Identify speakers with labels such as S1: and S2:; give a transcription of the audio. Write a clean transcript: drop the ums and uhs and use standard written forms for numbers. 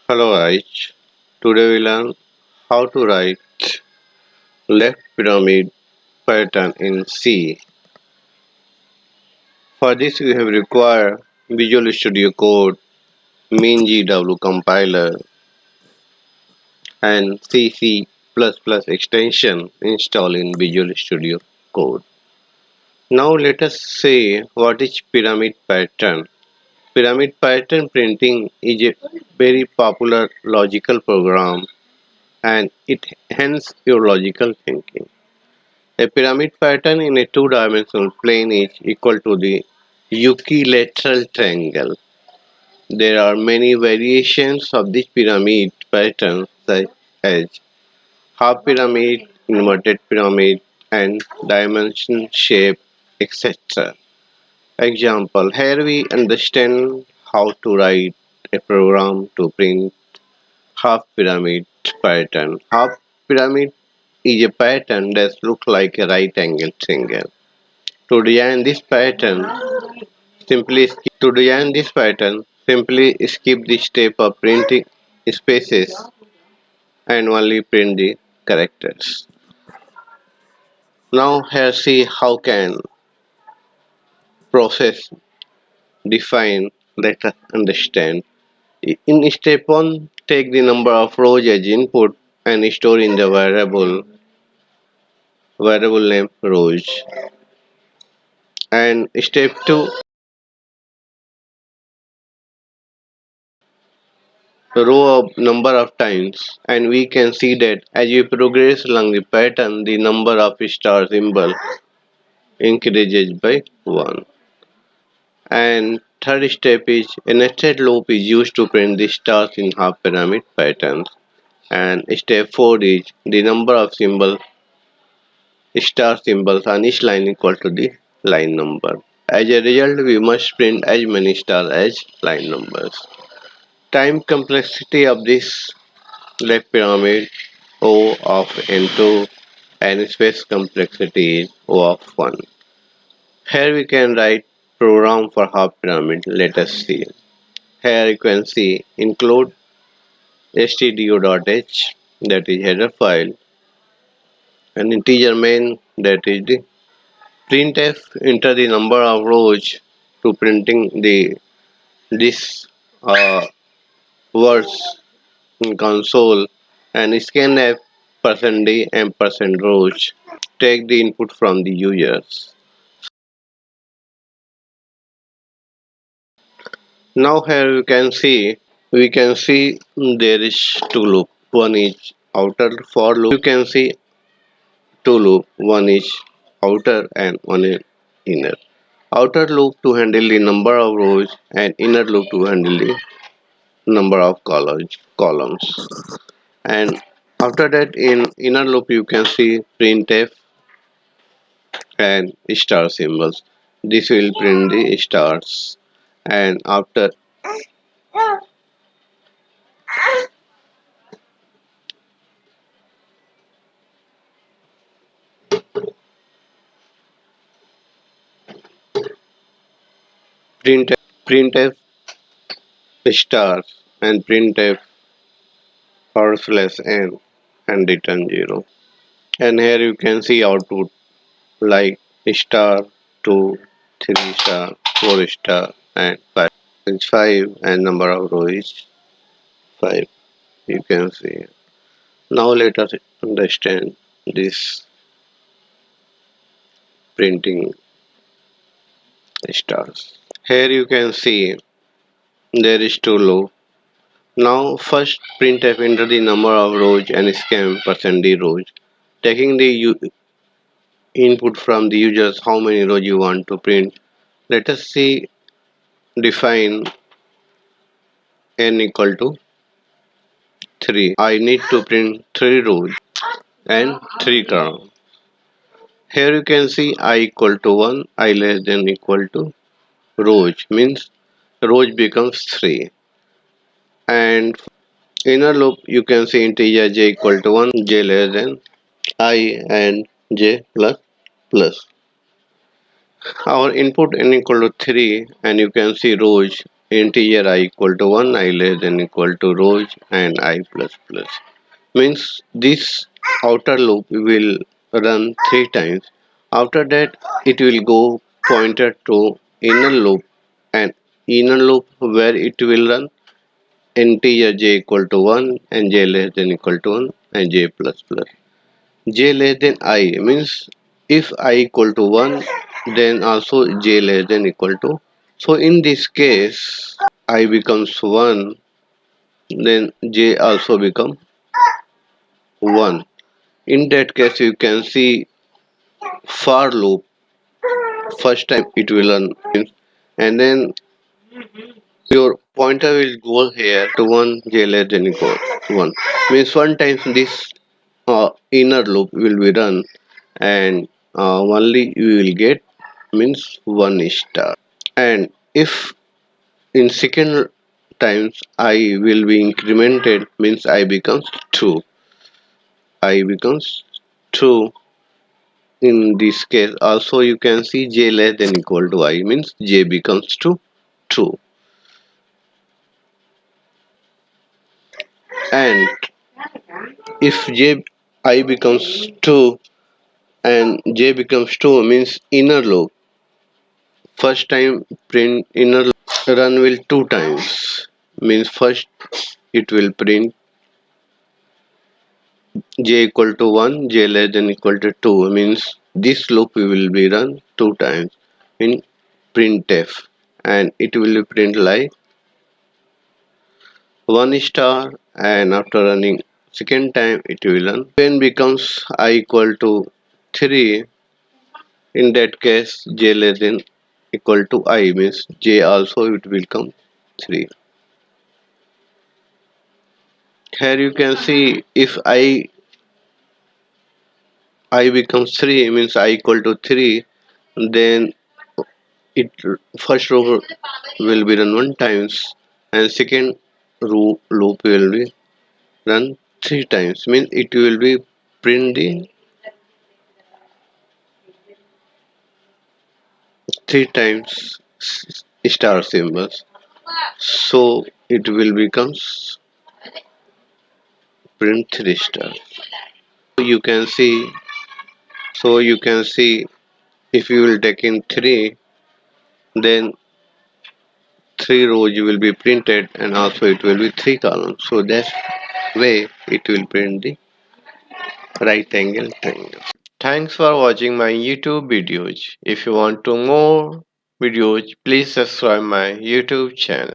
S1: Hello guys, today we learn how to write left pyramid pattern in C. For this we have required Visual Studio Code, MinGW compiler and C++ extension installed in Visual Studio Code. Now let us say what is pyramid pattern. Pyramid pattern printing is a very popular logical program and it enhances your logical thinking. A pyramid pattern in a two-dimensional plane is equal to the equilateral triangle. There are many variations of this pyramid pattern such as half pyramid, inverted pyramid, and dimension shape, etc. Example, here we understand how to write a program to print half pyramid pattern. Half pyramid is a pattern that looks like a right angle triangle. Simply skip the step of printing spaces and only print the characters. Now here see how can process define let us understand. In step 1, take the number of rows as input and store in the variable name rows. And step 2, row of number of times, and we can see that as we progress along the pattern the number of star symbol increases by 1. And third step is a nested loop is used to print the stars in half pyramid patterns. And step 4 is the number of star symbols on each line equal to the line number. As a result, we must print as many stars as line numbers. Time complexity of this left pyramid O of n2 and space complexity is O of 1. Here we can write program for half pyramid. Let us see. Here you can see include stdio.h, that is header file, and integer main, that is the printf. Enter the number of rows to printing the this words in console, and scanf %d and %rows. Take the input from the users. Now here we can see there is two loop. One is outer for loop. You can see two loop. One is outer and one is inner. Outer loop to handle the number of rows and inner loop to handle the number of columns. And after that in inner loop you can see printf and star symbols. This will print the stars. And after printf stars and printf /n and return 0. And here you can see output like star, 2, 3 star, 4 star and 5. It's 5 and number of rows is 5. You can see. Now let us understand this printing stars. Here you can see there is two loop. Now first printf enter the number of rows and scan %d rows. Taking the input from the users how many rows you want to print. Let us see define n equal to 3. I need to print 3 rows and 3 columns. Here you can see I equal to 1, I less than equal to rows, means rows becomes 3. And inner loop you can see integer j equal to 1, j less than I and j plus plus. Our input n equal to 3 and you can see rows integer I equal to 1, I less than equal to rows and I plus plus. Means this outer loop will run 3 times. After that it will go pointer to inner loop, and inner loop where it will run integer j equal to 1 and j less than equal to 1 and j plus plus. J less than I means if I equal to 1, then also j less than equal to. So in this case I becomes 1, then j also become 1. In that case you can see for loop first time it will run, and then your pointer will go here to 1 j less than equal 1, means one times this inner loop will be run, and only you will get means 1 star. And if in second times I will be incremented, means I becomes 2, I becomes 2. In this case also you can see j less than equal to I, means j becomes to 2. And if j I becomes 2 and j becomes 2, means inner loop first time print inner loop run will 2 times, means first it will print j equal to 1 j less than equal to 2, means this loop will be run 2 times in printf, and it will print like 1 star, and after running second time it will run when becomes I equal to 3. In that case j less than equal to I, means j also it will come 3. Here you can see if I becomes 3, means I equal to 3, then it first row will be run 1 times and second row loop will be run 3 times, means it will be print the 3 times star symbols. So it will becomes print 3 star. You can see, so you can see if you will take in 3, then 3 rows will be printed, and also it will be 3 columns. So that's way it will print the right angle triangle. Thanks for watching my YouTube videos. If you want to more videos, please subscribe my YouTube channel.